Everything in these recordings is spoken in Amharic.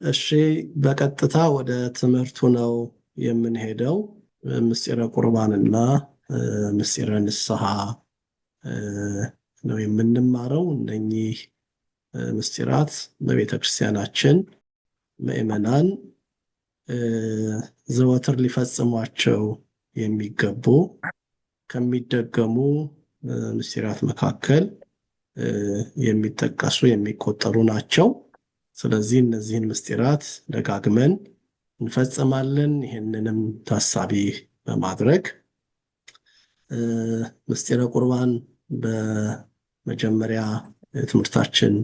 እሺ በቀጥታ ወደ ትምህርቱ ነው የምንሄደው። ምስጢረ ቁርባንና ምስጢረ ንስሐ ነው የምንማረው። እነኚህ ምስጢራት በቤተ ክርስቲያናችን ምእመናን ዘወትር ሊፈጽሟቸው የሚገቡ ከሚደገሙ ምስጢራት መካከል የሚጠቀሱ የሚቆጠሩ ናቸው። ስለዚህ እነዚህን ምስጢራት ደጋግመን እንፈጽማለን። ይህንንም ታሳቢ በማድረግ ምስጢረ ቁርባን በመጀመሪያ ትምህርታችን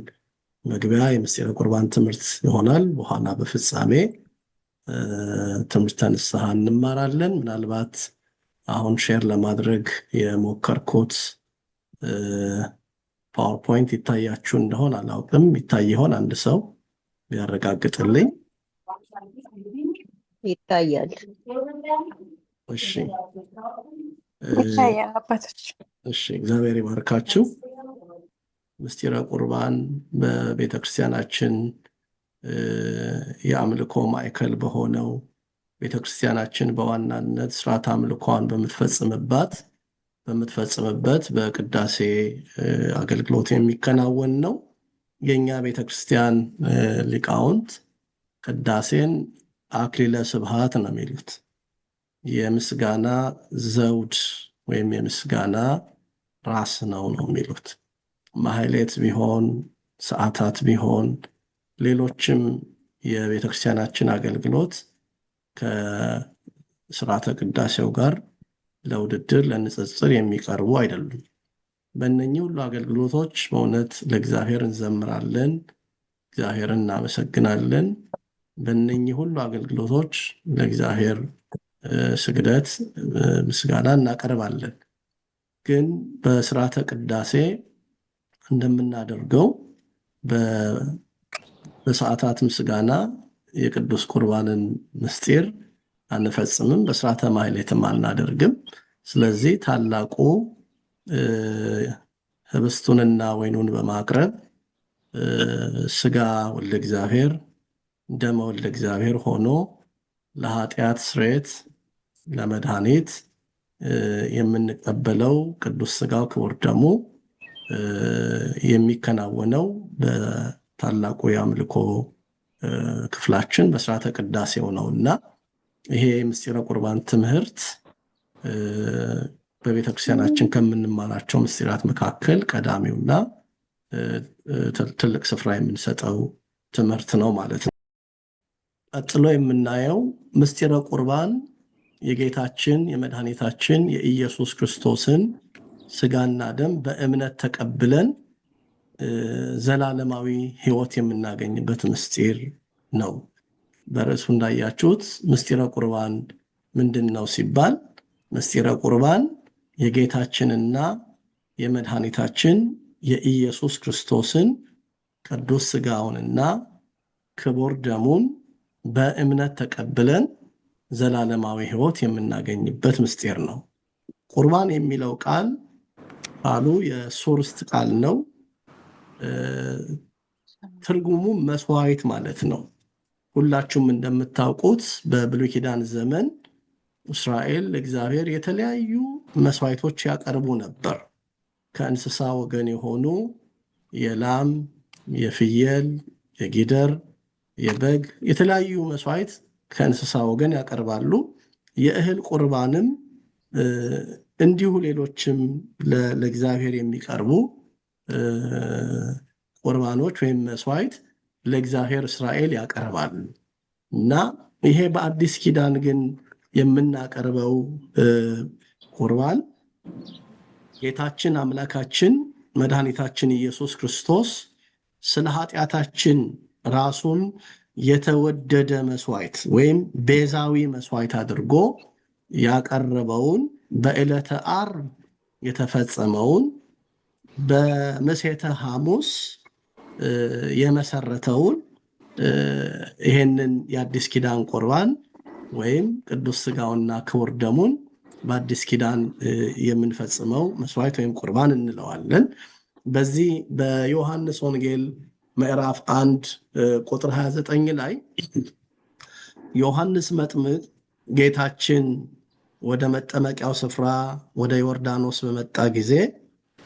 መግቢያ የምስጢረ ቁርባን ትምህርት ይሆናል። በኋላ በፍጻሜ ትምህርተ ንስሐ እንማራለን። ምናልባት አሁን ሼር ለማድረግ የሞከርኩት ፓወርፖይንት ይታያችሁ እንደሆን አላውቅም። ይታይ ይሆን? አንድ ሰው ቢያረጋግጥልኝ። ይታያል። እሺ ይታያል አባቶች። እሺ፣ እግዚአብሔር ይባርካችሁ። ምስጢረ ቁርባን በቤተክርስቲያናችን የአምልኮ ማዕከል በሆነው ቤተክርስቲያናችን በዋናነት ስርዓተ አምልኮን በምትፈጽምበት በቅዳሴ አገልግሎት የሚከናወን ነው። የኛ ቤተክርስቲያን ሊቃውንት ቅዳሴን አክሊለ ስብሐት ነው የሚሉት። የምስጋና ዘውድ ወይም የምስጋና ራስ ነው የሚሉት። ማህሌት ቢሆን ሰዓታት ቢሆን ሌሎችም የቤተክርስቲያናችን አገልግሎት ከስርዓተ ቅዳሴው ጋር ለውድድር ለንጽጽር የሚቀርቡ አይደሉም። በእነኚህ ሁሉ አገልግሎቶች በእውነት ለእግዚአብሔር እንዘምራለን፣ እግዚአብሔርን እናመሰግናለን። በእነኚህ ሁሉ አገልግሎቶች ለእግዚአብሔር ስግደት ምስጋና እናቀርባለን። ግን በስርዓተ ቅዳሴ እንደምናደርገው በሰዓታት ምስጋና የቅዱስ ቁርባንን ምስጢር አንፈጽምም፣ በስርዓተ ማህሌትም አናደርግም። ስለዚህ ታላቁ ህብስቱንና ወይኑን በማቅረብ ስጋ ወልደ እግዚአብሔር ደመ ወልደ እግዚአብሔር ሆኖ ለኃጢአት ስርየት ለመድኃኒት የምንቀበለው ቅዱስ ስጋው ክቡር ደሙ የሚከናወነው በታላቁ የአምልኮ ክፍላችን በስርዓተ ቅዳሴው ነውና ይሄ ምስጢረ ቁርባን ትምህርት በቤተክርስቲያናችን ከምንማራቸው ምስጢራት መካከል ቀዳሚውና ትልቅ ስፍራ የምንሰጠው ትምህርት ነው ማለት ነው። ቀጥሎ የምናየው ምስጢረ ቁርባን የጌታችን የመድኃኒታችን የኢየሱስ ክርስቶስን ስጋና ደም በእምነት ተቀብለን ዘላለማዊ ሕይወት የምናገኝበት ምስጢር ነው። በርዕሱ እንዳያችሁት ምስጢረ ቁርባን ምንድን ነው ሲባል ምስጢረ ቁርባን የጌታችንና የመድኃኒታችን የኢየሱስ ክርስቶስን ቅዱስ ስጋውንና ክቡር ደሙን በእምነት ተቀብለን ዘላለማዊ ሕይወት የምናገኝበት ምስጢር ነው። ቁርባን የሚለው ቃሉ የሱርስት ቃል ነው። ትርጉሙ መስዋዕት ማለት ነው። ሁላችሁም እንደምታውቁት በብሉይ ኪዳን ዘመን እስራኤል ለእግዚአብሔር የተለያዩ መስዋዕቶች ያቀርቡ ነበር። ከእንስሳ ወገን የሆኑ የላም፣ የፍየል፣ የጊደር፣ የበግ የተለያዩ መስዋዕት ከእንስሳ ወገን ያቀርባሉ። የእህል ቁርባንም እንዲሁ ሌሎችም ለእግዚአብሔር የሚቀርቡ ቁርባኖች ወይም መስዋዕት ለእግዚአብሔር እስራኤል ያቀርባሉ እና ይሄ በአዲስ ኪዳን ግን የምናቀርበው ቁርባን ጌታችን አምላካችን መድኃኒታችን ኢየሱስ ክርስቶስ ስለ ኃጢአታችን ራሱን የተወደደ መስዋዕት ወይም ቤዛዊ መስዋዕት አድርጎ ያቀረበውን በዕለተ ዓርብ የተፈጸመውን በምሴተ ሐሙስ የመሰረተውን ይሄንን የአዲስ ኪዳን ቁርባን ወይም ቅዱስ ስጋውና ክቡር ደሙን በአዲስ ኪዳን የምንፈጽመው መስዋዕት ወይም ቁርባን እንለዋለን። በዚህ በዮሐንስ ወንጌል ምዕራፍ 1 ቁጥር 29 ላይ ዮሐንስ መጥምቅ ጌታችን ወደ መጠመቂያው ስፍራ ወደ ዮርዳኖስ በመጣ ጊዜ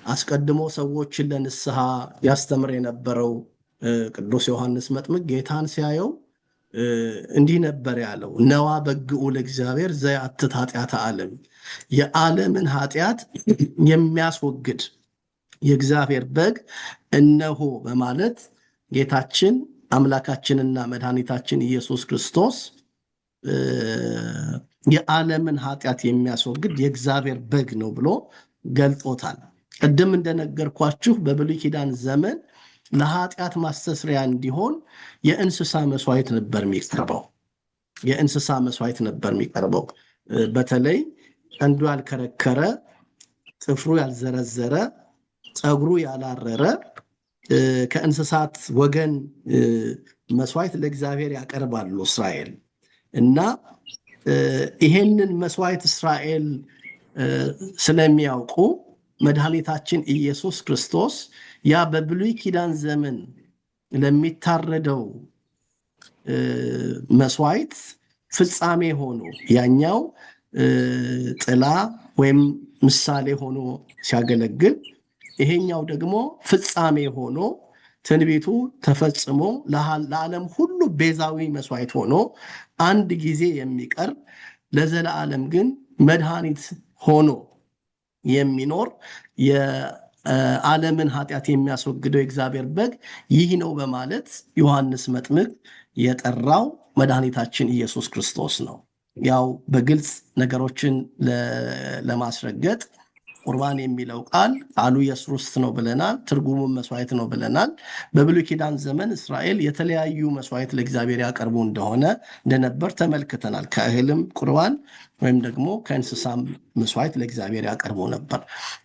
አስቀድሞ ሰዎችን ለንስሐ ያስተምር የነበረው ቅዱስ ዮሐንስ መጥምቅ ጌታን ሲያየው እንዲህ ነበር ያለው፣ ነዋ በግዑ ለእግዚአብሔር ዘያትት ኃጢአተ ዓለም፣ የዓለምን ኃጢአት የሚያስወግድ የእግዚአብሔር በግ እነሆ በማለት ጌታችን አምላካችንና መድኃኒታችን ኢየሱስ ክርስቶስ የዓለምን ኃጢአት የሚያስወግድ የእግዚአብሔር በግ ነው ብሎ ገልጦታል። ቅድም እንደነገርኳችሁ በብሉይ ኪዳን ዘመን ለኃጢአት ማስተስሪያ እንዲሆን የእንስሳ መስዋዕት ነበር የሚቀርበው። የእንስሳ መስዋዕት ነበር የሚቀርበው። በተለይ ቀንዱ ያልከረከረ፣ ጥፍሩ ያልዘረዘረ፣ ፀጉሩ ያላረረ ከእንስሳት ወገን መስዋዕት ለእግዚአብሔር ያቀርባሉ እስራኤል። እና ይሄንን መስዋዕት እስራኤል ስለሚያውቁ መድኃኒታችን ኢየሱስ ክርስቶስ ያ በብሉይ ኪዳን ዘመን ለሚታረደው መስዋዕት ፍጻሜ ሆኖ ያኛው ጥላ ወይም ምሳሌ ሆኖ ሲያገለግል፣ ይሄኛው ደግሞ ፍጻሜ ሆኖ ትንቢቱ ተፈጽሞ ለዓለም ሁሉ ቤዛዊ መስዋዕት ሆኖ አንድ ጊዜ የሚቀርብ ለዘላለም ግን መድኃኒት ሆኖ የሚኖር የዓለምን ኃጢአት የሚያስወግደው የእግዚአብሔር በግ ይህ ነው በማለት ዮሐንስ መጥምቅ የጠራው መድኃኒታችን ኢየሱስ ክርስቶስ ነው። ያው በግልጽ ነገሮችን ለማስረገጥ ቁርባን የሚለው ቃሉ የስሩስት ነው ብለናል። ትርጉሙም መስዋዕት ነው ብለናል። በብሉይ ኪዳን ዘመን እስራኤል የተለያዩ መስዋዕት ለእግዚአብሔር ያቀርቡ እንደነበር ተመልክተናል። ከእህልም ቁርባን ወይም ደግሞ ከእንስሳም መስዋዕት ለእግዚአብሔር ያቀርቡ ነበር።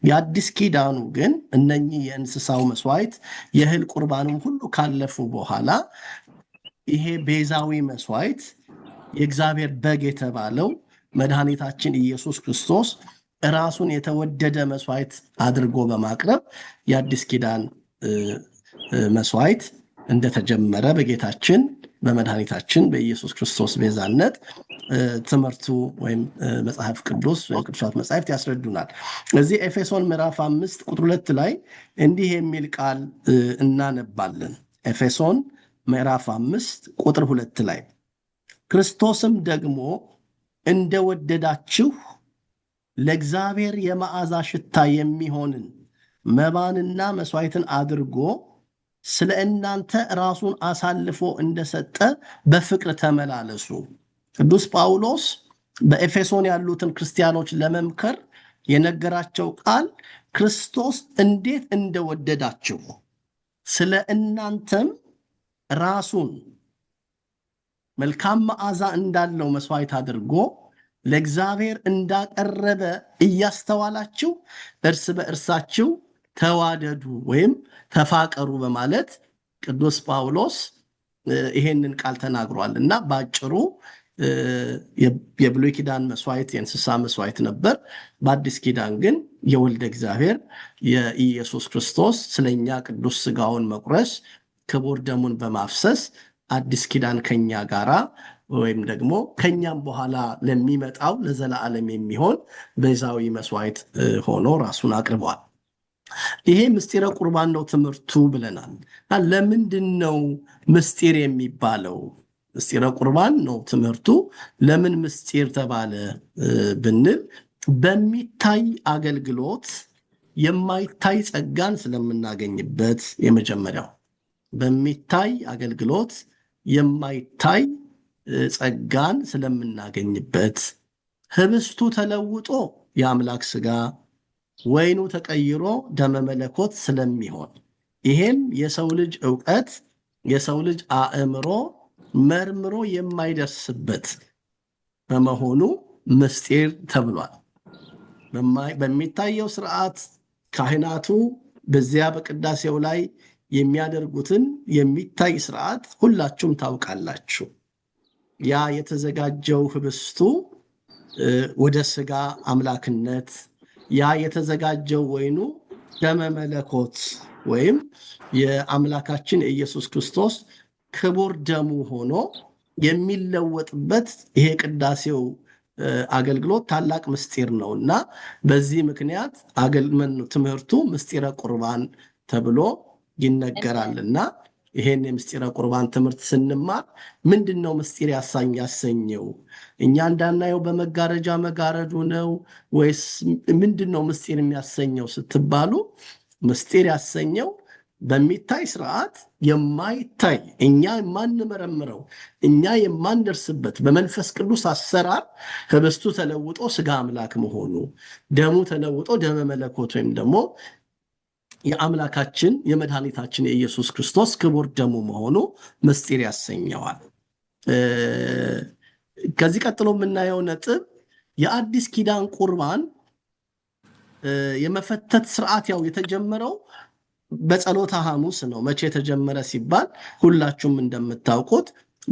የአዲስ ኪዳኑ ግን እነኚህ የእንስሳው መስዋዕት የእህል ቁርባንም ሁሉ ካለፉ በኋላ ይሄ ቤዛዊ መስዋዕት የእግዚአብሔር በግ የተባለው መድኃኒታችን ኢየሱስ ክርስቶስ ራሱን የተወደደ መስዋዕት አድርጎ በማቅረብ የአዲስ ኪዳን መስዋዕት እንደተጀመረ በጌታችን በመድኃኒታችን በኢየሱስ ክርስቶስ ቤዛነት ትምህርቱ ወይም መጽሐፍ ቅዱስ ወይም ቅዱሳት መጻሕፍት ያስረዱናል። እዚህ ኤፌሶን ምዕራፍ 5 ቁጥር 2 ላይ እንዲህ የሚል ቃል እናነባለን። ኤፌሶን ምዕራፍ 5 ቁጥር 2 ላይ ክርስቶስም ደግሞ እንደወደዳችሁ ለእግዚአብሔር የመዓዛ ሽታ የሚሆንን መባንና መስዋዕትን አድርጎ ስለ እናንተ ራሱን አሳልፎ እንደሰጠ በፍቅር ተመላለሱ። ቅዱስ ጳውሎስ በኤፌሶን ያሉትን ክርስቲያኖች ለመምከር የነገራቸው ቃል ክርስቶስ እንዴት እንደወደዳችሁ ስለ እናንተም ራሱን መልካም መዓዛ እንዳለው መስዋዕት አድርጎ ለእግዚአብሔር እንዳቀረበ እያስተዋላችሁ እርስ በእርሳችሁ ተዋደዱ ወይም ተፋቀሩ በማለት ቅዱስ ጳውሎስ ይሄንን ቃል ተናግሯል። እና ባጭሩ የብሉይ ኪዳን መስዋዕት የእንስሳ መስዋዕት ነበር። በአዲስ ኪዳን ግን የወልደ እግዚአብሔር የኢየሱስ ክርስቶስ ስለኛ ቅዱስ ሥጋውን መቁረስ ክቡር ደሙን በማፍሰስ አዲስ ኪዳን ከኛ ጋራ ወይም ደግሞ ከኛም በኋላ ለሚመጣው ለዘላለም የሚሆን ቤዛዊ መስዋዕት ሆኖ ራሱን አቅርቧል። ይሄ ምስጢረ ቁርባን ነው ትምህርቱ ብለናል። ለምንድን ነው ምስጢር የሚባለው? ምስጢረ ቁርባን ነው ትምህርቱ። ለምን ምስጢር ተባለ ብንል በሚታይ አገልግሎት የማይታይ ጸጋን ስለምናገኝበት፣ የመጀመሪያው በሚታይ አገልግሎት የማይታይ ጸጋን ስለምናገኝበት፣ ህብስቱ ተለውጦ የአምላክ ሥጋ ወይኑ ተቀይሮ ደመ መለኮት ስለሚሆን፣ ይሄም የሰው ልጅ ዕውቀት የሰው ልጅ አእምሮ መርምሮ የማይደርስበት በመሆኑ ምስጢር ተብሏል። በሚታየው ስርዓት ካህናቱ በዚያ በቅዳሴው ላይ የሚያደርጉትን የሚታይ ስርዓት ሁላችሁም ታውቃላችሁ። ያ የተዘጋጀው ህብስቱ ወደ ሥጋ አምላክነት፣ ያ የተዘጋጀው ወይኑ ደመ መለኮት ወይም የአምላካችን የኢየሱስ ክርስቶስ ክቡር ደሙ ሆኖ የሚለወጥበት ይሄ ቅዳሴው አገልግሎት ታላቅ ምስጢር ነውና በዚህ ምክንያት ትምህርቱ ምስጢረ ቁርባን ተብሎ ይነገራልና ይሄን የምስጢረ ቁርባን ትምህርት ስንማር ምንድነው ምስጢር ያሰኘው? እኛ እንዳናየው በመጋረጃ መጋረዱ ነው ወይስ ምንድነው ምስጢር የሚያሰኘው ስትባሉ፣ ምስጢር ያሰኘው በሚታይ ስርዓት የማይታይ እኛ የማንመረምረው እኛ የማንደርስበት በመንፈስ ቅዱስ አሰራር ህብስቱ ተለውጦ ስጋ አምላክ መሆኑ፣ ደሙ ተለውጦ ደመ መለኮት ወይም ደግሞ የአምላካችን የመድኃኒታችን የኢየሱስ ክርስቶስ ክቡር ደሙ መሆኑ ምስጢር ያሰኘዋል። ከዚህ ቀጥሎ የምናየው ነጥብ የአዲስ ኪዳን ቁርባን የመፈተት ስርዓት ያው የተጀመረው በጸሎተ ሐሙስ ነው። መቼ የተጀመረ ሲባል ሁላችሁም እንደምታውቁት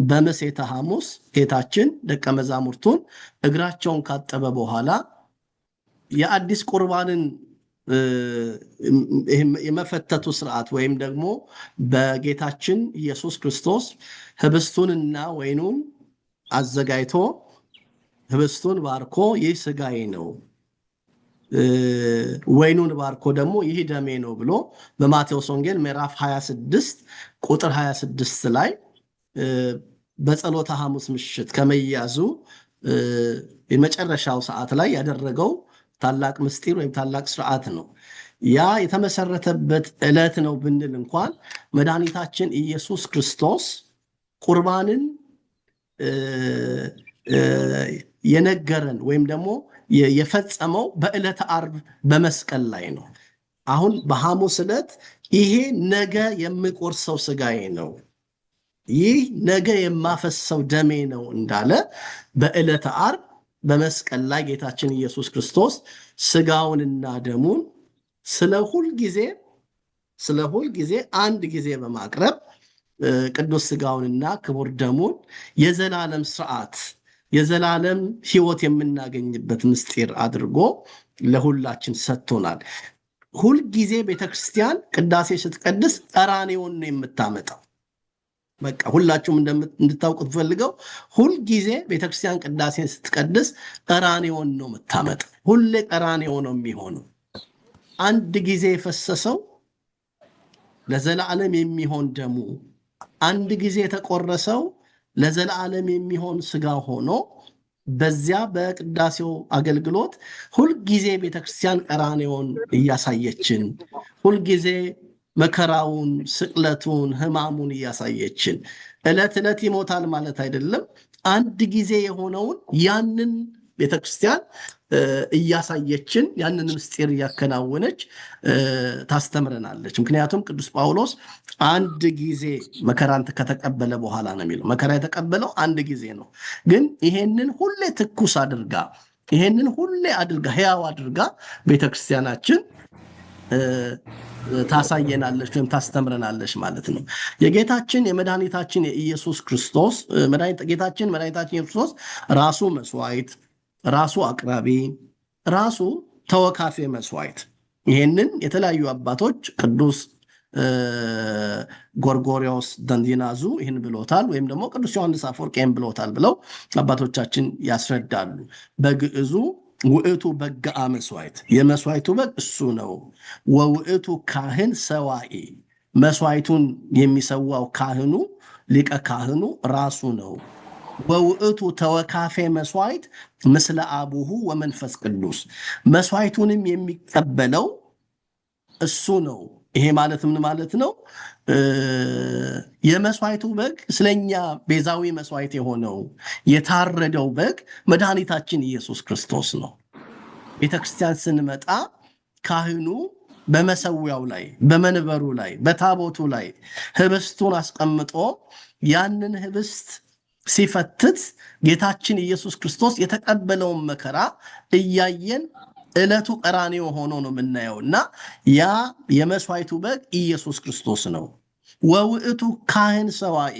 በምሴተ ሐሙስ ጌታችን ደቀ መዛሙርቱን እግራቸውን ካጠበ በኋላ የአዲስ ቁርባንን የመፈተቱ ስርዓት ወይም ደግሞ በጌታችን ኢየሱስ ክርስቶስ ህብስቱንና ወይኑን አዘጋጅቶ ህብስቱን ባርኮ ይህ ስጋዬ ነው፣ ወይኑን ባርኮ ደግሞ ይህ ደሜ ነው ብሎ በማቴዎስ ወንጌል ምዕራፍ 26 ቁጥር 26 ላይ በጸሎተ ሐሙስ ምሽት ከመያዙ የመጨረሻው ሰዓት ላይ ያደረገው ታላቅ ምስጢር ወይም ታላቅ ስርዓት ነው። ያ የተመሰረተበት ዕለት ነው ብንል እንኳን መድኃኒታችን ኢየሱስ ክርስቶስ ቁርባንን የነገረን ወይም ደግሞ የፈጸመው በዕለተ ዓርብ በመስቀል ላይ ነው። አሁን በሐሙስ ዕለት ይሄ ነገ የምቆርሰው ስጋዬ ነው፣ ይህ ነገ የማፈሰው ደሜ ነው እንዳለ በዕለተ ዓርብ በመስቀል ላይ ጌታችን ኢየሱስ ክርስቶስ ስጋውንና ደሙን ስለ ሁል ጊዜ አንድ ጊዜ በማቅረብ ቅዱስ ስጋውንና ክቡር ደሙን የዘላለም ስርዓት የዘላለም ሕይወት የምናገኝበት ምስጢር አድርጎ ለሁላችን ሰጥቶናል። ሁል ጊዜ ቤተክርስቲያን ቅዳሴ ስትቀድስ ቀራኔውን ነው የምታመጣው። በቃ ሁላችሁም እንድታውቁት ፈልገው ሁል ጊዜ ቤተክርስቲያን ቅዳሴን ስትቀድስ ቀራኔውን ነው የምታመጣው። ሁሌ ቀራኔው ነው የሚሆነው። አንድ ጊዜ የፈሰሰው ለዘላለም የሚሆን ደሙ፣ አንድ ጊዜ የተቆረሰው ለዘላለም የሚሆን ስጋ ሆኖ በዚያ በቅዳሴው አገልግሎት ሁልጊዜ ቤተክርስቲያን ቀራኔውን እያሳየችን ሁልጊዜ መከራውን፣ ስቅለቱን፣ ሕማሙን እያሳየችን ዕለት ዕለት ይሞታል ማለት አይደለም። አንድ ጊዜ የሆነውን ያንን ቤተክርስቲያን እያሳየችን ያንን ምስጢር እያከናወነች ታስተምረናለች። ምክንያቱም ቅዱስ ጳውሎስ አንድ ጊዜ መከራን ከተቀበለ በኋላ ነው የሚለው። መከራ የተቀበለው አንድ ጊዜ ነው፣ ግን ይሄንን ሁሌ ትኩስ አድርጋ ይሄንን ሁሌ አድርጋ ሕያው አድርጋ ቤተክርስቲያናችን ታሳየናለች ወይም ታስተምረናለች ማለት ነው። የጌታችን የመድኃኒታችን የኢየሱስ ክርስቶስ ጌታችን መድኃኒታችን ኢየሱስ ክርስቶስ ራሱ መስዋዕት፣ ራሱ አቅራቢ፣ ራሱ ተወካፌ መስዋዕት። ይሄንን የተለያዩ አባቶች ቅዱስ ጎርጎርዮስ ደንዲናዙ ይህን ብሎታል፣ ወይም ደግሞ ቅዱስ ዮሐንስ አፈወርቅ ይህን ብሎታል ብለው አባቶቻችን ያስረዳሉ። በግዕዙ ውእቱ በግአ መስዋዕት፣ የመስዋዕቱ በግ እሱ ነው። ወውእቱ ካህን ሰዋኢ፣ መስዋዕቱን የሚሰዋው ካህኑ ሊቀ ካህኑ ራሱ ነው። ወውእቱ ተወካፌ መስዋዕት ምስለ አቡሁ ወመንፈስ ቅዱስ፣ መስዋዕቱንም የሚቀበለው እሱ ነው። ይሄ ማለት ምን ማለት ነው? የመስዋዕቱ በግ ስለኛ ቤዛዊ መስዋዕት የሆነው የታረደው በግ መድኃኒታችን ኢየሱስ ክርስቶስ ነው። ቤተክርስቲያን ስንመጣ ካህኑ በመሰዊያው ላይ፣ በመንበሩ ላይ፣ በታቦቱ ላይ ህብስቱን አስቀምጦ ያንን ህብስት ሲፈትት ጌታችን ኢየሱስ ክርስቶስ የተቀበለውን መከራ እያየን ዕለቱ ቀራንዮ ሆኖ ነው የምናየውና ያ የመስዋዕቱ በግ ኢየሱስ ክርስቶስ ነው። ወውእቱ ካህን ሰዋኢ፣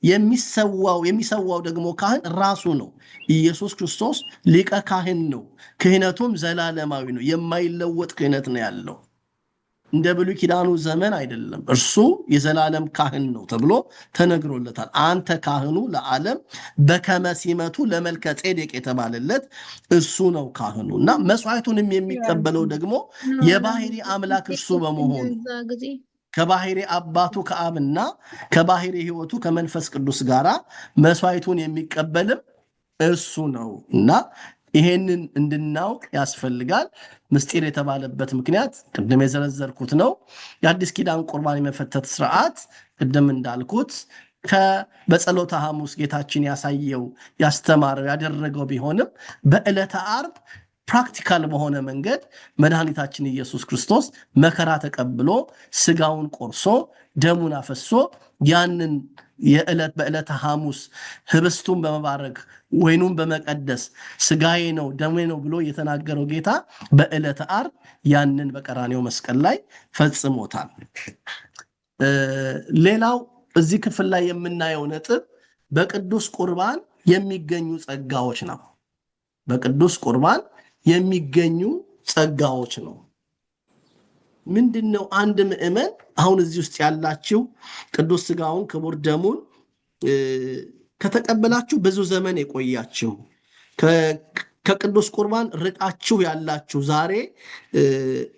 የሚሰዋው ደግሞ ካህን ራሱ ነው። ኢየሱስ ክርስቶስ ሊቀ ካህን ነው። ክህነቱም ዘላለማዊ ነው። የማይለወጥ ክህነት ነው ያለው። እንደ ብሉይ ኪዳኑ ዘመን አይደለም። እርሱ የዘላለም ካህን ነው ተብሎ ተነግሮለታል። አንተ ካህኑ ለዓለም በከመ ሲመቱ ለመልከ ጼዴቅ የተባለለት እሱ ነው ካህኑ እና መስዋዕቱንም የሚቀበለው ደግሞ የባህሪ አምላክ እርሱ በመሆኑ ከባህሪ አባቱ ከአብና ከባህሪ ሕይወቱ ከመንፈስ ቅዱስ ጋር መስዋዕቱን የሚቀበልም እሱ ነው እና ይሄንን እንድናውቅ ያስፈልጋል። ምስጢር የተባለበት ምክንያት ቅድም የዘረዘርኩት ነው። የአዲስ ኪዳን ቁርባን የመፈተት ስርዓት ቅድም እንዳልኩት በጸሎተ ሐሙስ ጌታችን ያሳየው ያስተማረው ያደረገው ቢሆንም በዕለተ ዓርብ ፕራክቲካል በሆነ መንገድ መድኃኒታችን ኢየሱስ ክርስቶስ መከራ ተቀብሎ ስጋውን ቆርሶ ደሙን አፈሶ ያንን በዕለተ ሐሙስ ህብስቱን በመባረክ ወይኑን በመቀደስ ስጋዬ ነው ደሜ ነው ብሎ የተናገረው ጌታ በዕለተ ዓርብ ያንን በቀራንዮ መስቀል ላይ ፈጽሞታል። ሌላው እዚህ ክፍል ላይ የምናየው ነጥብ በቅዱስ ቁርባን የሚገኙ ጸጋዎች ነው። በቅዱስ ቁርባን የሚገኙ ጸጋዎች ነው። ምንድነው? አንድ ምእመን አሁን እዚህ ውስጥ ያላችሁ ቅዱስ ስጋውን ክቡር ደሙን ከተቀበላችሁ ብዙ ዘመን የቆያችሁ ከቅዱስ ቁርባን ርቃችሁ ያላችሁ ዛሬ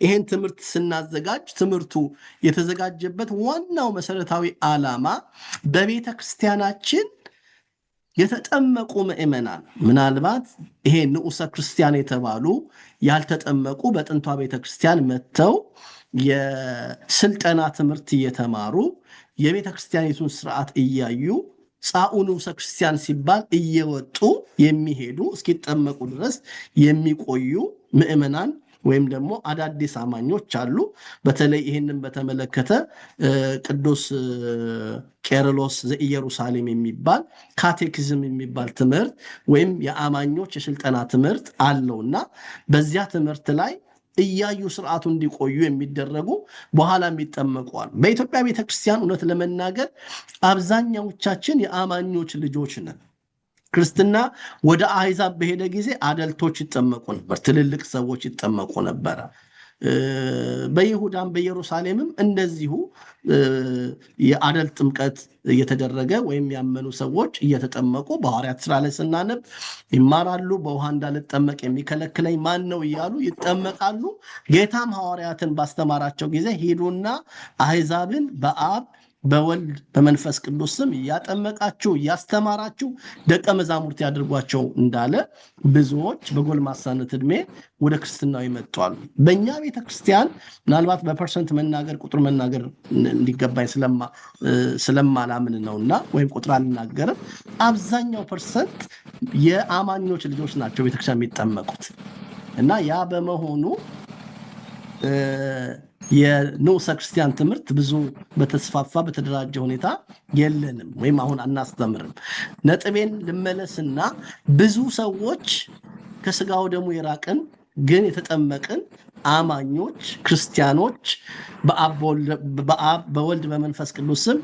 ይሄን ትምህርት ስናዘጋጅ ትምህርቱ የተዘጋጀበት ዋናው መሰረታዊ ዓላማ በቤተ ክርስቲያናችን የተጠመቁ ምእመናን ምናልባት ይሄ ንዑሰ ክርስቲያን የተባሉ ያልተጠመቁ በጥንቷ ቤተ ክርስቲያን መጥተው የስልጠና ትምህርት እየተማሩ የቤተ ክርስቲያኒቱን ስርዓት እያዩ ጻኡ ንዑሰ ክርስቲያን ሲባል እየወጡ የሚሄዱ እስኪጠመቁ ድረስ የሚቆዩ ምእመናን ወይም ደግሞ አዳዲስ አማኞች አሉ። በተለይ ይህንን በተመለከተ ቅዱስ ቄርሎስ ዘኢየሩሳሌም የሚባል ካቴኪዝም የሚባል ትምህርት ወይም የአማኞች የስልጠና ትምህርት አለውና በዚያ ትምህርት ላይ እያዩ ስርዓቱ እንዲቆዩ የሚደረጉ በኋላ የሚጠመቋል። በኢትዮጵያ ቤተክርስቲያን እውነት ለመናገር አብዛኛዎቻችን የአማኞች ልጆች ነን። ክርስትና ወደ አሕዛብ በሄደ ጊዜ አደልቶች ይጠመቁ ነበር፣ ትልልቅ ሰዎች ይጠመቁ ነበር። በይሁዳም በኢየሩሳሌምም እንደዚሁ የአደልት ጥምቀት እየተደረገ ወይም ያመኑ ሰዎች እየተጠመቁ በሐዋርያት ሥራ ላይ ስናነብ ይማራሉ። በውሃ እንዳልጠመቅ የሚከለክለኝ ማን ነው እያሉ ይጠመቃሉ። ጌታም ሐዋርያትን ባስተማራቸው ጊዜ ሂዱና አሕዛብን በአብ በወልድ በመንፈስ ቅዱስ ስም እያጠመቃችሁ እያስተማራችሁ ደቀ መዛሙርት ያድርጓቸው እንዳለ ብዙዎች በጎልማሳነት ዕድሜ ወደ ክርስትናው ይመጣሉ። በእኛ ቤተ ክርስቲያን ምናልባት በፐርሰንት መናገር ቁጥር መናገር እንዲገባኝ ስለማላምን ነውና ወይም ቁጥር አልናገርም። አብዛኛው ፐርሰንት የአማኞች ልጆች ናቸው ቤተክርስቲያን የሚጠመቁት እና ያ በመሆኑ የንዑሰ ክርስቲያን ትምህርት ብዙ በተስፋፋ በተደራጀ ሁኔታ የለንም ወይም አሁን አናስተምርም። ነጥቤን ልመለስና ብዙ ሰዎች ከስጋው ደሙ የራቅን ግን የተጠመቅን አማኞች ክርስቲያኖች በአብ በወልድ በመንፈስ ቅዱስ ስም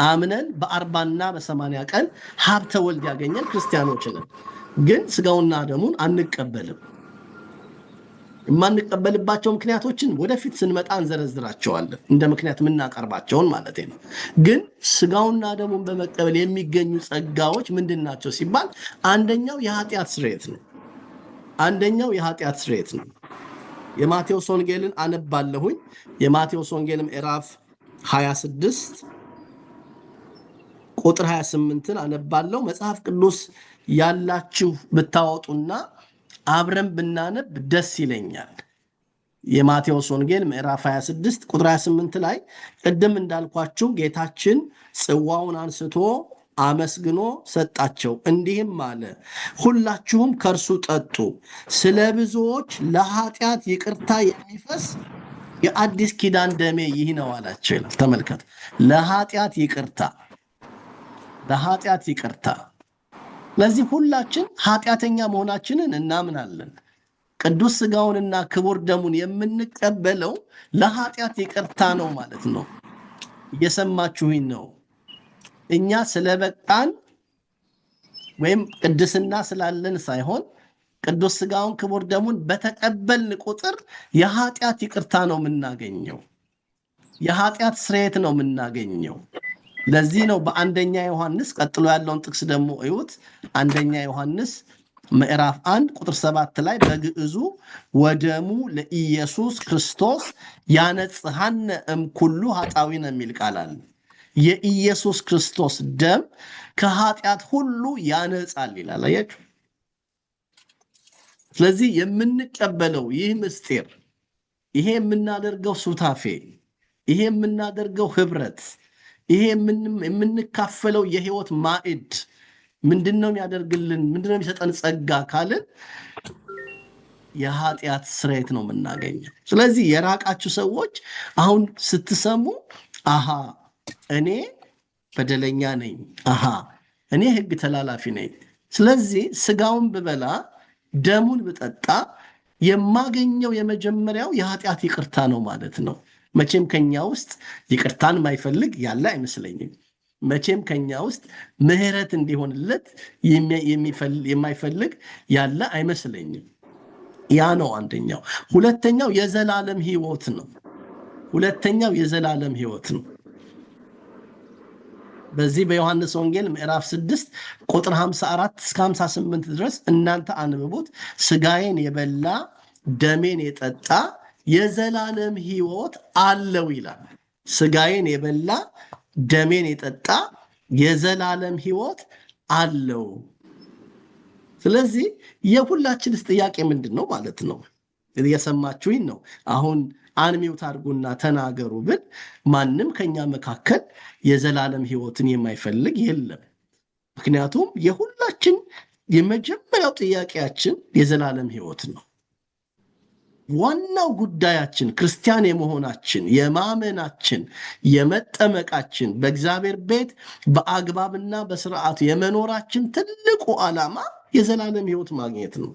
አምነን በ40 እና በ80 ቀን ሀብተ ወልድ ያገኘን ክርስቲያኖች ነን። ግን ስጋውና ደሙን አንቀበልም። የማንቀበልባቸው ምክንያቶችን ወደፊት ስንመጣ እንዘረዝራቸዋለን፣ እንደ ምክንያት የምናቀርባቸውን ማለት ነው። ግን ስጋውና ደሙን በመቀበል የሚገኙ ጸጋዎች ምንድን ናቸው ሲባል አንደኛው የኃጢአት ስርየት ነው። የኃጢአት ስርየት ነው። የማቴዎስ ወንጌልን አነባለሁኝ። የማቴዎስ ወንጌል ምዕራፍ 26 ቁጥር 28ን አነባለሁ። መጽሐፍ ቅዱስ ያላችሁ ብታወጡና አብረን ብናነብ ደስ ይለኛል። የማቴዎስ ወንጌል ምዕራፍ 26 ቁጥር 28 ላይ ቅድም እንዳልኳችሁ ጌታችን ጽዋውን አንስቶ አመስግኖ ሰጣቸው፣ እንዲህም አለ፣ ሁላችሁም ከእርሱ ጠጡ፣ ስለ ብዙዎች ለኃጢአት ይቅርታ የሚፈስ የአዲስ ኪዳን ደሜ ይህ ነው አላቸው ይላል። ተመልከቱ፣ ለኃጢአት ይቅርታ። ለዚህ ሁላችን ኃጢአተኛ መሆናችንን እናምናለን። ቅዱስ ስጋውንና ክቡር ደሙን የምንቀበለው ለኃጢአት ይቅርታ ነው ማለት ነው። እየሰማችሁኝ ነው? እኛ ስለበቃን ወይም ቅድስና ስላለን ሳይሆን ቅዱስ ስጋውን ክቡር ደሙን በተቀበልን ቁጥር የኃጢአት ይቅርታ ነው የምናገኘው። የኃጢአት ስርየት ነው የምናገኘው። ለዚህ ነው በአንደኛ ዮሐንስ ቀጥሎ ያለውን ጥቅስ ደግሞ እዩት። አንደኛ ዮሐንስ ምዕራፍ 1 ቁጥር 7 ላይ በግዕዙ ወደሙ ለኢየሱስ ክርስቶስ ያነጽሐነ እምኩሉ ኃጣዊነ የሚል ቃል አለ። የኢየሱስ ክርስቶስ ደም ከኃጢአት ሁሉ ያነጻል ይላል። አያችሁ። ስለዚህ የምንቀበለው ይህ ምስጢር፣ ይሄ የምናደርገው ሱታፌ፣ ይሄ የምናደርገው ህብረት፣ ይሄ የምንካፈለው የህይወት ማዕድ ምንድነው የሚያደርግልን? ምንድነው የሚሰጠን ጸጋ ካልን የኃጢአት ስርየት ነው የምናገኘው። ስለዚህ የራቃችሁ ሰዎች አሁን ስትሰሙ አሃ እኔ በደለኛ ነኝ፣ አሃ እኔ ህግ ተላላፊ ነኝ፣ ስለዚህ ስጋውን ብበላ ደሙን ብጠጣ የማገኘው የመጀመሪያው የኃጢአት ይቅርታ ነው ማለት ነው። መቼም ከኛ ውስጥ ይቅርታን ማይፈልግ ያለ አይመስለኝም። መቼም ከኛ ውስጥ ምህረት እንዲሆንለት የማይፈልግ ያለ አይመስለኝም። ያ ነው አንደኛው። ሁለተኛው የዘላለም ህይወት ነው። ሁለተኛው የዘላለም ህይወት ነው። በዚህ በዮሐንስ ወንጌል ምዕራፍ 6 ቁጥር 54 እስከ 58 ድረስ እናንተ አንብቡት። ስጋዬን የበላ ደሜን የጠጣ የዘላለም ህይወት አለው ይላል። ስጋዬን የበላ ደሜን የጠጣ የዘላለም ህይወት አለው። ስለዚህ የሁላችንስ ጥያቄ ምንድን ነው ማለት ነው? እየሰማችሁኝ ነው? አሁን አንሚውት አድርጉና ተናገሩ ብል ማንም ከኛ መካከል የዘላለም ህይወትን የማይፈልግ የለም። ምክንያቱም የሁላችን የመጀመሪያው ጥያቄያችን የዘላለም ህይወት ነው። ዋናው ጉዳያችን ክርስቲያን የመሆናችን፣ የማመናችን፣ የመጠመቃችን፣ በእግዚአብሔር ቤት በአግባብና በስርዓቱ የመኖራችን ትልቁ ዓላማ የዘላለም ህይወት ማግኘት ነው።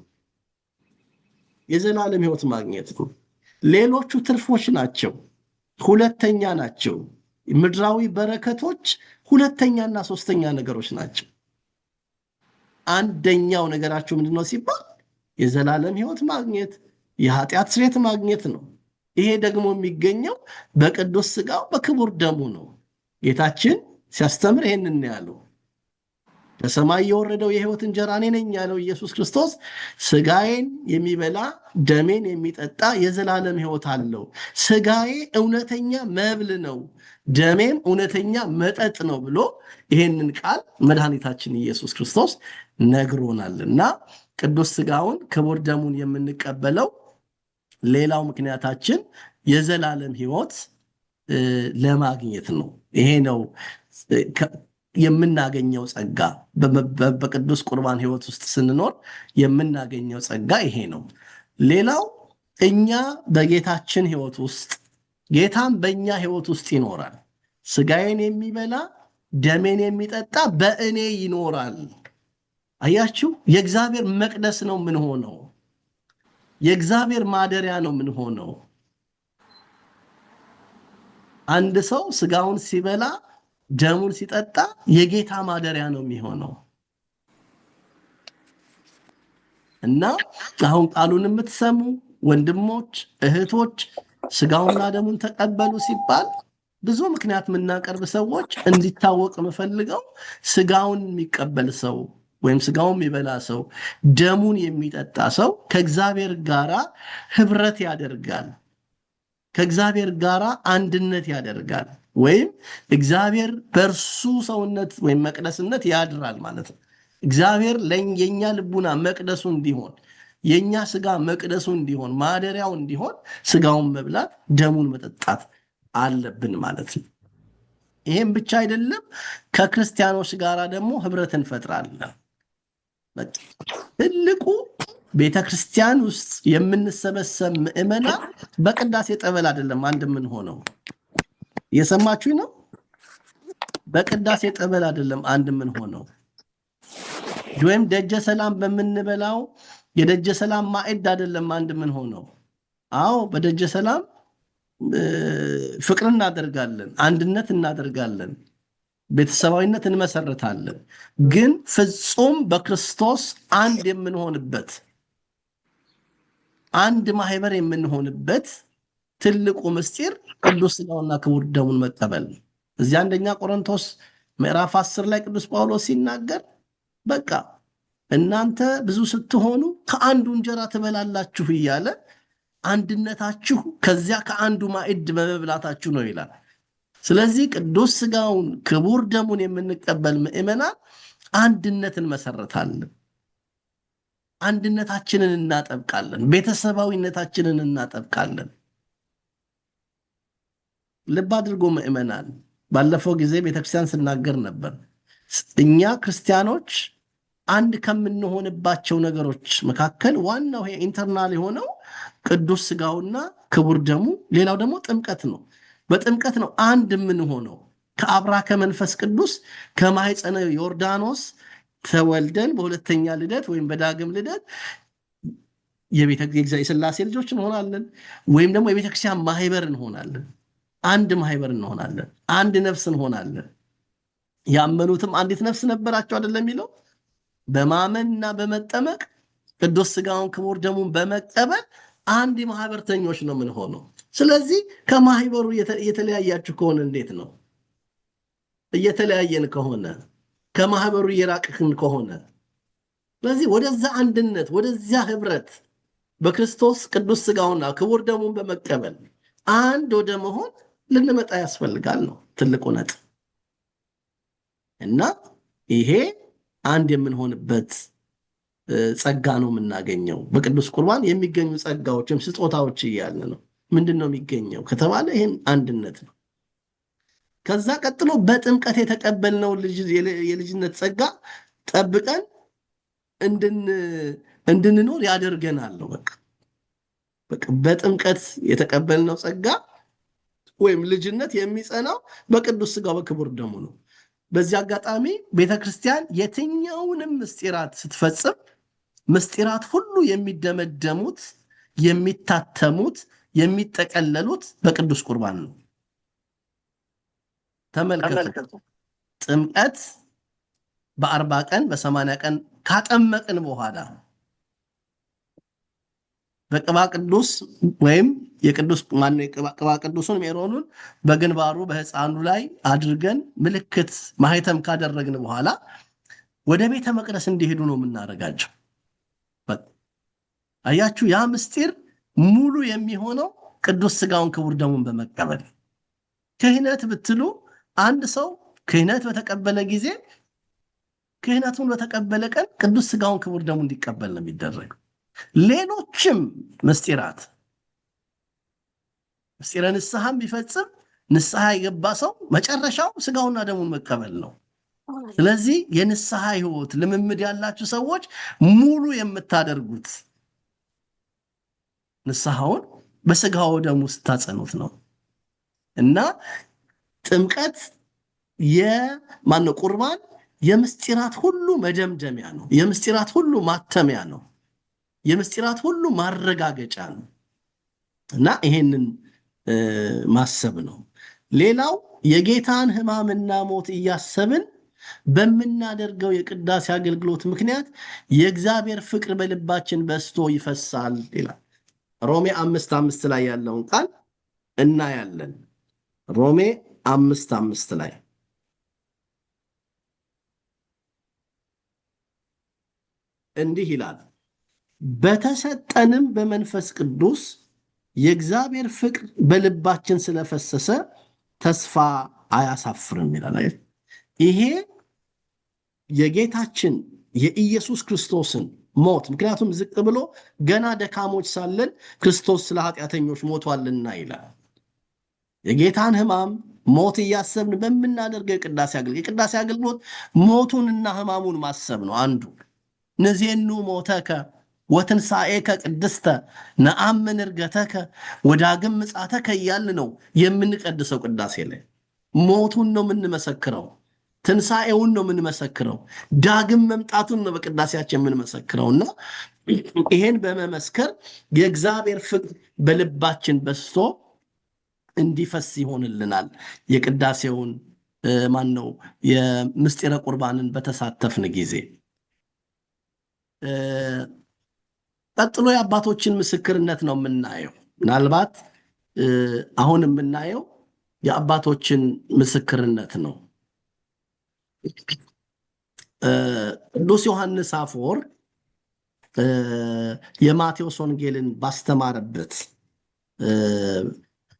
የዘላለም ህይወት ማግኘት ነው። ሌሎቹ ትርፎች ናቸው፣ ሁለተኛ ናቸው። ምድራዊ በረከቶች ሁለተኛና ሶስተኛ ነገሮች ናቸው። አንደኛው ነገራችሁ ምንድነው ሲባል የዘላለም ህይወት ማግኘት፣ የኃጢአት ስርየት ማግኘት ነው። ይሄ ደግሞ የሚገኘው በቅዱስ ስጋው በክቡር ደሙ ነው። ጌታችን ሲያስተምር ይሄንን ያለው ከሰማይ የወረደው የህይወት እንጀራ እኔ ነኝ ያለው ኢየሱስ ክርስቶስ ስጋዬን የሚበላ ደሜን የሚጠጣ የዘላለም ህይወት አለው። ስጋዬ እውነተኛ መብል ነው፣ ደሜም እውነተኛ መጠጥ ነው ብሎ ይሄንን ቃል መድኃኒታችን ኢየሱስ ክርስቶስ ነግሮናልና ቅዱስ ስጋውን ክቡር ደሙን የምንቀበለው ሌላው ምክንያታችን የዘላለም ህይወት ለማግኘት ነው። ይሄ ነው የምናገኘው ጸጋ። በቅዱስ ቁርባን ህይወት ውስጥ ስንኖር የምናገኘው ጸጋ ይሄ ነው። ሌላው እኛ በጌታችን ህይወት ውስጥ፣ ጌታም በእኛ ህይወት ውስጥ ይኖራል። ስጋዬን የሚበላ ደሜን የሚጠጣ በእኔ ይኖራል። አያችሁ፣ የእግዚአብሔር መቅደስ ነው ምን ሆነው፣ የእግዚአብሔር ማደሪያ ነው ምን ሆነው። አንድ ሰው ስጋውን ሲበላ ደሙን ሲጠጣ የጌታ ማደሪያ ነው የሚሆነው። እና አሁን ቃሉን የምትሰሙ ወንድሞች እህቶች ስጋውንና ደሙን ተቀበሉ ሲባል ብዙ ምክንያት የምናቀርብ ሰዎች እንዲታወቅ የምፈልገው ስጋውን የሚቀበል ሰው ወይም ስጋውን የሚበላ ሰው ደሙን የሚጠጣ ሰው ከእግዚአብሔር ጋራ ህብረት ያደርጋል፣ ከእግዚአብሔር ጋራ አንድነት ያደርጋል፣ ወይም እግዚአብሔር በእርሱ ሰውነት ወይም መቅደስነት ያድራል ማለት ነው። እግዚአብሔር የኛ ልቡና መቅደሱ እንዲሆን፣ የኛ ስጋ መቅደሱ እንዲሆን፣ ማደሪያው እንዲሆን ስጋውን መብላት ደሙን መጠጣት አለብን ማለት ነው። ይሄም ብቻ አይደለም፣ ከክርስቲያኖች ጋራ ደግሞ ህብረት እንፈጥራለን። ትልቁ ቤተክርስቲያን ውስጥ የምንሰበሰብ ምዕመናን በቅዳሴ ጠበል አይደለም አንድ ምን ሆነው፣ የሰማችሁ ነው። በቅዳሴ ጠበል አይደለም አንድ ምን ሆነው፣ ወይም ደጀ ሰላም በምንበላው የደጀ ሰላም ማዕድ አይደለም አንድ ምን ሆነው። አዎ በደጀ ሰላም ፍቅር እናደርጋለን፣ አንድነት እናደርጋለን፣ ቤተሰባዊነት እንመሰርታለን። ግን ፍጹም በክርስቶስ አንድ የምንሆንበት፣ አንድ ማህበር የምንሆንበት ትልቁ ምስጢር ቅዱስ ሥጋውና ክቡር ደሙን መቀበል ነው። እዚህ አንደኛ ቆሮንቶስ ምዕራፍ 10 ላይ ቅዱስ ጳውሎስ ሲናገር በቃ እናንተ ብዙ ስትሆኑ ከአንዱ እንጀራ ትበላላችሁ እያለ አንድነታችሁ ከዚያ ከአንዱ ማዕድ በመብላታችሁ ነው ይላል። ስለዚህ ቅዱስ ሥጋውን ክቡር ደሙን የምንቀበል ምእመናን አንድነትን መሰረታለን፣ አንድነታችንን እናጠብቃለን፣ ቤተሰባዊነታችንን እናጠብቃለን። ልብ አድርጎ ምእመናን፣ ባለፈው ጊዜ ቤተክርስቲያን ስናገር ነበር። እኛ ክርስቲያኖች አንድ ከምንሆንባቸው ነገሮች መካከል ዋናው ይሄ ኢንተርናል የሆነው ቅዱስ ሥጋውና ክቡር ደሙ፣ ሌላው ደግሞ ጥምቀት ነው። በጥምቀት ነው አንድ የምንሆነው። ከአብራከ መንፈስ ቅዱስ ከማኅፀነ ዮርዳኖስ ተወልደን በሁለተኛ ልደት ወይም በዳግም ልደት የሥላሴ ልጆች እንሆናለን፣ ወይም ደግሞ የቤተክርስቲያን ማህበር እንሆናለን። አንድ ማህበር እንሆናለን፣ አንድ ነፍስ እንሆናለን። ያመኑትም አንዲት ነፍስ ነበራቸው አይደለም የሚለው። በማመንና በመጠመቅ ቅዱስ ሥጋውን ክቡር ደሙን በመቀበል አንድ ማህበርተኞች ነው የምንሆነው። ስለዚህ ከማህበሩ የተለያያችሁ ከሆነ እንዴት ነው? እየተለያየን ከሆነ ከማህበሩ እየራቅን ከሆነ፣ ስለዚህ ወደዛ አንድነት ወደዚያ ህብረት በክርስቶስ ቅዱስ ሥጋውና ክቡር ደሙን በመቀበል አንድ ወደ መሆን ልንመጣ ያስፈልጋል ነው ትልቁ ነጥብ። እና ይሄ አንድ የምንሆንበት ጸጋ ነው የምናገኘው። በቅዱስ ቁርባን የሚገኙ ጸጋዎችም ስጦታዎች እያለ ነው። ምንድን ነው የሚገኘው ከተባለ ይህን አንድነት ነው። ከዛ ቀጥሎ በጥምቀት የተቀበልነው የልጅነት ጸጋ ጠብቀን እንድንኖር ያደርገናል ነው። በቃ በጥምቀት የተቀበልነው ጸጋ ወይም ልጅነት የሚጸናው በቅዱስ ሥጋው በክቡር ደሙ ነው። በዚህ አጋጣሚ ቤተክርስቲያን የትኛውንም ምስጢራት ስትፈጽም ምስጢራት ሁሉ የሚደመደሙት፣ የሚታተሙት፣ የሚጠቀለሉት በቅዱስ ቁርባን ነው። ተመልከቱ። ጥምቀት በ40 ቀን በ80 ቀን ካጠመቅን በኋላ በቅባ ቅዱስ ወይም የቅዱስ ማነው ቅባ ቅዱሱን ሜሮኑን በግንባሩ በሕፃኑ ላይ አድርገን ምልክት ማህተም ካደረግን በኋላ ወደ ቤተ መቅደስ እንዲሄዱ ነው የምናደርጋቸው። አያችሁ፣ ያ ምስጢር ሙሉ የሚሆነው ቅዱስ ሥጋውን ክቡር ደሙን በመቀበል። ክህነት ብትሉ አንድ ሰው ክህነት በተቀበለ ጊዜ ክህነቱን በተቀበለ ቀን ቅዱስ ሥጋውን ክቡር ደሙን እንዲቀበል ነው የሚደረገው። ሌሎችም ምስጢራት ምስጢረ ንስሐም ቢፈጽም ንስሐ የገባ ሰው መጨረሻው ሥጋውና ደሙን መቀበል ነው። ስለዚህ የንስሐ ሕይወት ልምምድ ያላችሁ ሰዎች ሙሉ የምታደርጉት ንስሐውን በሥጋው ደሙ ስታጸኑት ነው። እና ጥምቀት የማነው ቁርባን የምስጢራት ሁሉ መደምደሚያ ነው። የምስጢራት ሁሉ ማተሚያ ነው። የምስጢራት ሁሉ ማረጋገጫ ነው። እና ይሄንን ማሰብ ነው። ሌላው የጌታን ሕማምና ሞት እያሰብን በምናደርገው የቅዳሴ አገልግሎት ምክንያት የእግዚአብሔር ፍቅር በልባችን በስቶ ይፈሳል ይላል። ሮሜ 5:5 ላይ ያለውን ቃል እናያለን። ሮሜ 5:5 ላይ እንዲህ ይላል፣ በተሰጠንም በመንፈስ ቅዱስ የእግዚአብሔር ፍቅር በልባችን ስለፈሰሰ ተስፋ አያሳፍርም ይላል። ይሄ የጌታችን የኢየሱስ ክርስቶስን ሞት፣ ምክንያቱም ዝቅ ብሎ ገና ደካሞች ሳለን ክርስቶስ ስለ ኃጢአተኞች ሞቷልና ይላል። የጌታን ሕማም ሞት እያሰብን በምናደርገው የቅዳሴ አገልግሎት ሞቱንና ሕማሙን ማሰብ ነው አንዱ። ንዜኑ ሞተከ ወትንሣኤከ ቅድስተ ነአምን ዕርገተከ ወዳግም ምጽአተከ እያልን ነው የምንቀድሰው። ቅዳሴ ላይ ሞቱን ነው የምንመሰክረው፣ ትንሣኤውን ነው የምንመሰክረው፣ ዳግም መምጣቱን ነው በቅዳሴያችን የምንመሰክረውና ይሄን በመመስከር የእግዚአብሔር ፍቅር በልባችን በስቶ እንዲፈስ ይሆንልናል። የቅዳሴውን ማነው የምስጢረ ቁርባንን በተሳተፍን ጊዜ ቀጥሎ የአባቶችን ምስክርነት ነው የምናየው። ምናልባት አሁን የምናየው የአባቶችን ምስክርነት ነው። ቅዱስ ዮሐንስ አፈወርቅ የማቴዎስ ወንጌልን ባስተማረበት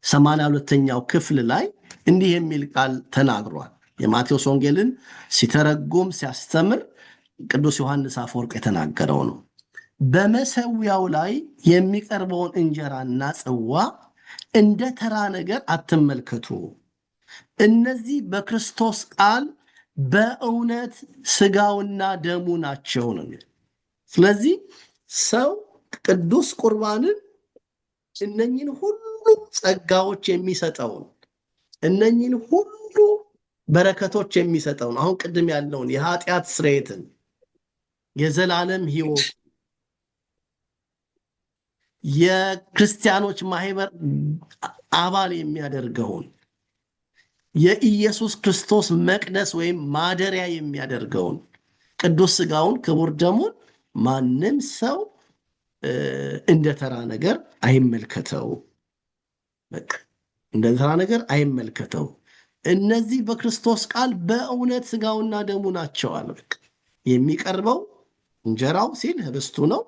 82ኛው ክፍል ላይ እንዲህ የሚል ቃል ተናግሯል። የማቴዎስ ወንጌልን ሲተረጉም ሲያስተምር ቅዱስ ዮሐንስ አፈወርቅ የተናገረው ነው። በመሰዊያው ላይ የሚቀርበውን እንጀራና ጽዋ እንደ ተራ ነገር አትመልከቱ። እነዚህ በክርስቶስ ቃል በእውነት ስጋውና ደሙ ናቸው ነው። ስለዚህ ሰው ቅዱስ ቁርባንን እነኝን ሁሉ ጸጋዎች የሚሰጠውን እነኝን ሁሉ በረከቶች የሚሰጠውን አሁን ቅድም ያለውን የኃጢአት ስርየትን የዘላለም ሕይወት የክርስቲያኖች ማህበር አባል የሚያደርገውን የኢየሱስ ክርስቶስ መቅደስ ወይም ማደሪያ የሚያደርገውን ቅዱስ ሥጋውን ክቡር ደሙን ማንም ሰው እንደ ተራ ነገር አይመልከተው። በቃ እንደ ተራ ነገር አይመልከተው። እነዚህ በክርስቶስ ቃል በእውነት ሥጋውና ደሙ ናቸው አለ። በቃ የሚቀርበው እንጀራው ሲል ህብስቱ ነው፣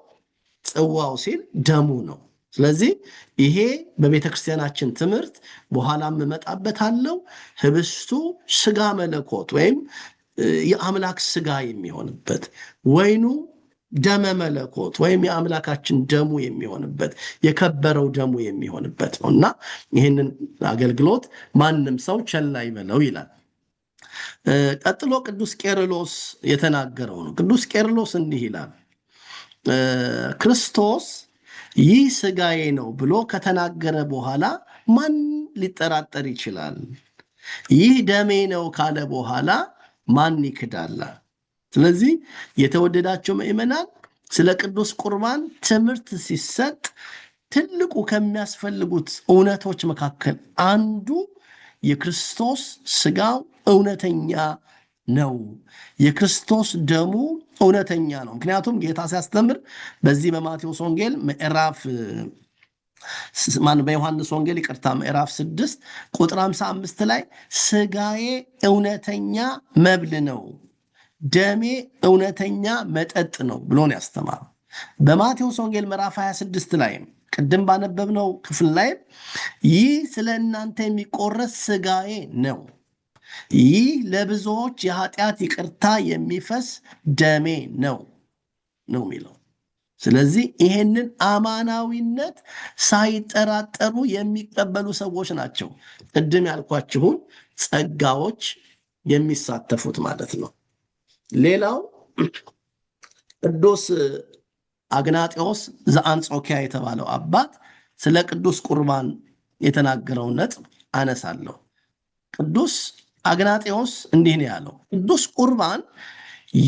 ጽዋው ሲል ደሙ ነው። ስለዚህ ይሄ በቤተ ክርስቲያናችን ትምህርት በኋላም እመጣበታለሁ። ህብስቱ ሥጋ መለኮት ወይም የአምላክ ሥጋ የሚሆንበት፣ ወይኑ ደመ መለኮት ወይም የአምላካችን ደሙ የሚሆንበት የከበረው ደሙ የሚሆንበት ነው እና ይህንን አገልግሎት ማንም ሰው ቸል አይበለው ይላል። ቀጥሎ ቅዱስ ቄርሎስ የተናገረው ነው። ቅዱስ ቄርሎስ እንዲህ ይላል፣ ክርስቶስ ይህ ሥጋዬ ነው ብሎ ከተናገረ በኋላ ማን ሊጠራጠር ይችላል? ይህ ደሜ ነው ካለ በኋላ ማን ይክዳል? ስለዚህ የተወደዳቸው ምእመናን ስለ ቅዱስ ቁርባን ትምህርት ሲሰጥ ትልቁ ከሚያስፈልጉት እውነቶች መካከል አንዱ የክርስቶስ ሥጋው እውነተኛ ነው፣ የክርስቶስ ደሙ እውነተኛ ነው። ምክንያቱም ጌታ ሲያስተምር በዚህ በማቴዎስ ወንጌል በዮሐንስ ወንጌል ምዕራፍ 6 ቁጥር 55 ላይ ሥጋዬ እውነተኛ መብል ነው፣ ደሜ እውነተኛ መጠጥ ነው ብሎ ነው ያስተማረው። በማቴዎስ ወንጌል ምዕራፍ 26 ላይም ቅድም ባነበብነው ክፍል ላይ ይህ ስለ እናንተ የሚቆረስ ሥጋዬ ነው፣ ይህ ለብዙዎች የኃጢአት ይቅርታ የሚፈስ ደሜ ነው የሚለው። ስለዚህ ይሄንን አማናዊነት ሳይጠራጠሩ የሚቀበሉ ሰዎች ናቸው ቅድም ያልኳችሁን ጸጋዎች የሚሳተፉት ማለት ነው። ሌላው ቅዱስ አግናጤዎስ ዘአንጾኪያ የተባለው አባት ስለ ቅዱስ ቁርባን የተናገረውን ነጥብ አነሳለሁ። ቅዱስ አግናጤዎስ እንዲህ ነው ያለው፣ ቅዱስ ቁርባን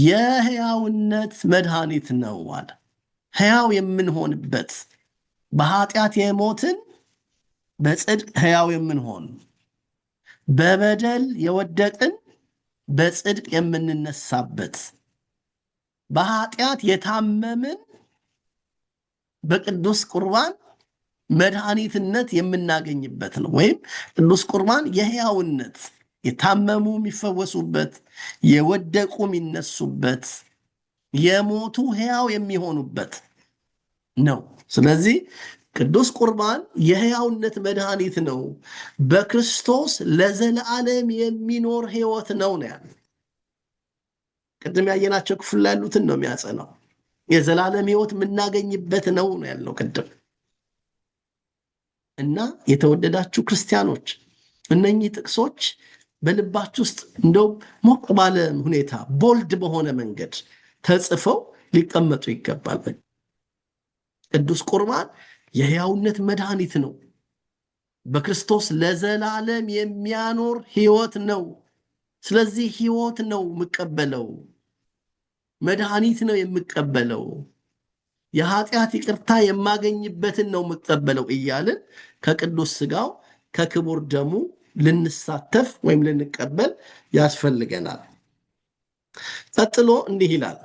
የሕያውነት መድኃኒት ነው አለ። ሕያው የምንሆንበት በኃጢአት የሞትን በጽድቅ ሕያው የምንሆን፣ በበደል የወደቅን በጽድቅ የምንነሳበት፣ በኃጢአት የታመምን በቅዱስ ቁርባን መድኃኒትነት የምናገኝበት ነው። ወይም ቅዱስ ቁርባን የሕያውነት የታመሙ የሚፈወሱበት፣ የወደቁ የሚነሱበት፣ የሞቱ ሕያው የሚሆኑበት ነው። ስለዚህ ቅዱስ ቁርባን የሕያውነት መድኃኒት ነው፣ በክርስቶስ ለዘላለም የሚኖር ሕይወት ነው ያለ። ቅድም ያየናቸው ክፍል ላይ ያሉትን ነው የሚያጸናው። የዘላለም ሕይወት የምናገኝበት ነው ያለው ቅድም። እና የተወደዳችሁ ክርስቲያኖች እነኚህ ጥቅሶች በልባችሁ ውስጥ እንደው ሞቅ ባለ ሁኔታ ቦልድ በሆነ መንገድ ተጽፈው ሊቀመጡ ይገባል። ቅዱስ ቁርባን የሕያውነት መድኃኒት ነው፣ በክርስቶስ ለዘላለም የሚያኖር ሕይወት ነው። ስለዚህ ሕይወት ነው የምቀበለው፣ መድኃኒት ነው የምቀበለው፣ የኃጢአት ይቅርታ የማገኝበትን ነው የምቀበለው እያልን ከቅዱስ ሥጋው ከክቡር ደሙ ልንሳተፍ ወይም ልንቀበል ያስፈልገናል። ቀጥሎ እንዲህ ይላል፣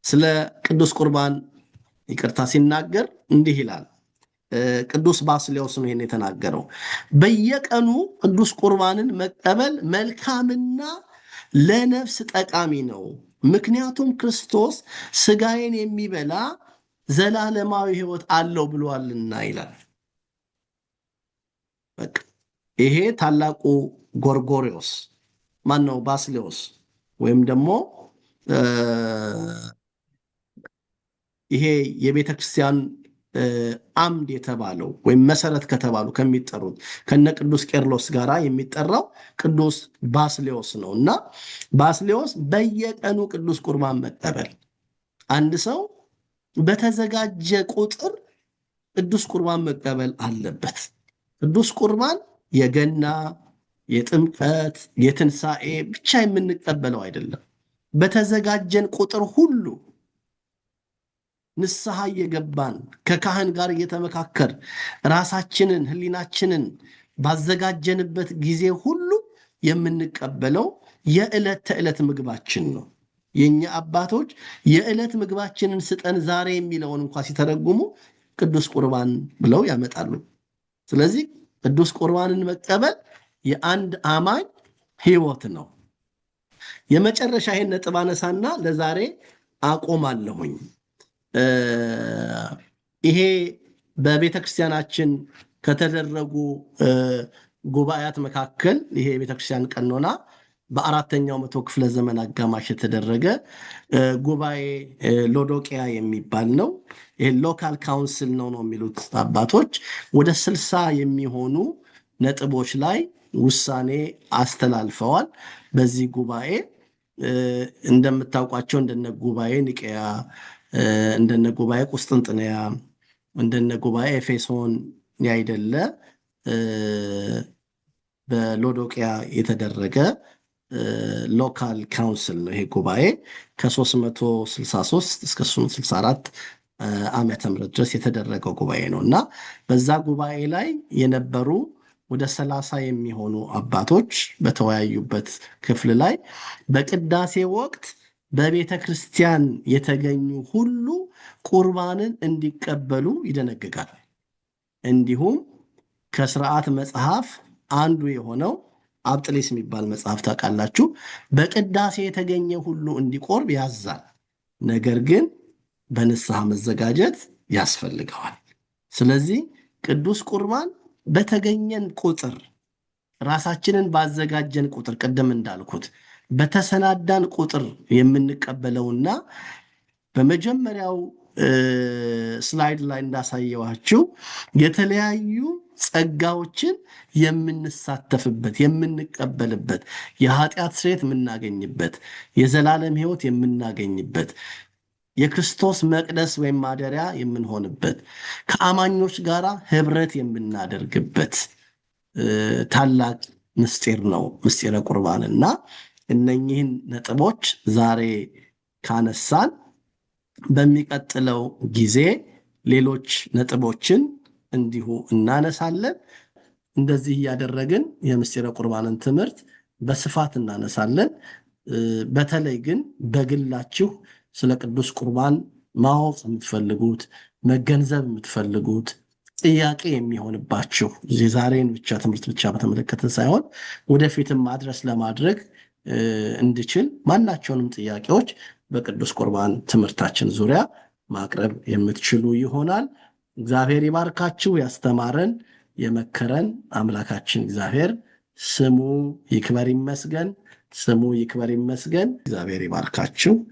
ስለ ቅዱስ ቁርባን ይቅርታ ሲናገር እንዲህ ይላል፣ ቅዱስ ባስልዮስ ነው ይሄን የተናገረው። በየቀኑ ቅዱስ ቁርባንን መቀበል መልካምና ለነፍስ ጠቃሚ ነው፣ ምክንያቱም ክርስቶስ ስጋዬን የሚበላ ዘላለማዊ ሕይወት አለው ብሏልና ይላል። በቃ ይሄ ታላቁ ጎርጎርዮስ ማን ነው? ባስልዮስ ወይም ደግሞ ይሄ የቤተ ክርስቲያን አምድ የተባለው ወይም መሰረት ከተባሉ ከሚጠሩት ከነ ቅዱስ ቄርሎስ ጋር የሚጠራው ቅዱስ ባስልዮስ ነው። እና ባስልዮስ በየቀኑ ቅዱስ ቁርባን መቀበል፣ አንድ ሰው በተዘጋጀ ቁጥር ቅዱስ ቁርባን መቀበል አለበት። ቅዱስ ቁርባን የገና፣ የጥምቀት፣ የትንሣኤ ብቻ የምንቀበለው አይደለም። በተዘጋጀን ቁጥር ሁሉ ንስሐ እየገባን ከካህን ጋር እየተመካከር ራሳችንን ሕሊናችንን ባዘጋጀንበት ጊዜ ሁሉ የምንቀበለው የዕለት ተዕለት ምግባችን ነው። የኛ አባቶች የዕለት ምግባችንን ስጠን ዛሬ የሚለውን እንኳ ሲተረጉሙ ቅዱስ ቁርባን ብለው ያመጣሉ። ስለዚህ ቅዱስ ቁርባንን መቀበል የአንድ አማኝ ሕይወት ነው። የመጨረሻ ይሄን ነጥብ አነሳና ለዛሬ አቆማለሁኝ። ይሄ በቤተ ክርስቲያናችን ከተደረጉ ጉባኤያት መካከል ይሄ የቤተ ክርስቲያን ቀኖና በአራተኛው መቶ ክፍለ ዘመን አጋማሽ የተደረገ ጉባኤ ሎዶቅያ የሚባል ነው። ይሄ ሎካል ካውንስል ነው የሚሉት አባቶች። ወደ 60 የሚሆኑ ነጥቦች ላይ ውሳኔ አስተላልፈዋል። በዚህ ጉባኤ እንደምታውቋቸው እንደነ ጉባኤ ኒቄያ፣ እንደነ ጉባኤ ቁስጥንጥንያ፣ እንደነ ጉባኤ ኤፌሶን ያይደለ በሎዶቅያ የተደረገ ሎካል ካውንስል ነው። ይሄ ጉባኤ ከ363 እስከ 364 ዓመተ ምህረት ድረስ የተደረገው ጉባኤ ነው እና በዛ ጉባኤ ላይ የነበሩ ወደ 30 የሚሆኑ አባቶች በተወያዩበት ክፍል ላይ በቅዳሴ ወቅት በቤተ ክርስቲያን የተገኙ ሁሉ ቁርባንን እንዲቀበሉ ይደነግጋል። እንዲሁም ከስርዓት መጽሐፍ አንዱ የሆነው አብጥሊስ የሚባል መጽሐፍ ታውቃላችሁ፣ በቅዳሴ የተገኘ ሁሉ እንዲቆርብ ያዛል። ነገር ግን በንስሐ መዘጋጀት ያስፈልገዋል። ስለዚህ ቅዱስ ቁርባን በተገኘን ቁጥር፣ ራሳችንን ባዘጋጀን ቁጥር፣ ቅድም እንዳልኩት በተሰናዳን ቁጥር የምንቀበለውና በመጀመሪያው ስላይድ ላይ እንዳሳየዋችሁ የተለያዩ ጸጋዎችን የምንሳተፍበት የምንቀበልበት፣ የኃጢአት ስርየት የምናገኝበት፣ የዘላለም ሕይወት የምናገኝበት፣ የክርስቶስ መቅደስ ወይም ማደሪያ የምንሆንበት፣ ከአማኞች ጋር ህብረት የምናደርግበት ታላቅ ምስጢር ነው ምስጢረ ቁርባን። እና እነኚህን ነጥቦች ዛሬ ካነሳን በሚቀጥለው ጊዜ ሌሎች ነጥቦችን እንዲሁ እናነሳለን። እንደዚህ እያደረግን የምስጢረ ቁርባንን ትምህርት በስፋት እናነሳለን። በተለይ ግን በግላችሁ ስለ ቅዱስ ቁርባን ማወቅ የምትፈልጉት፣ መገንዘብ የምትፈልጉት፣ ጥያቄ የሚሆንባችሁ የዛሬን ብቻ ትምህርት ብቻ በተመለከተ ሳይሆን ወደፊትም ማድረስ ለማድረግ እንድችል ማናቸውንም ጥያቄዎች በቅዱስ ቁርባን ትምህርታችን ዙሪያ ማቅረብ የምትችሉ ይሆናል። እግዚአብሔር ይባርካችሁ። ያስተማረን የመከረን አምላካችን እግዚአብሔር ስሙ ይክበር ይመስገን። ስሙ ይክበር ይመስገን። እግዚአብሔር ይባርካችሁ።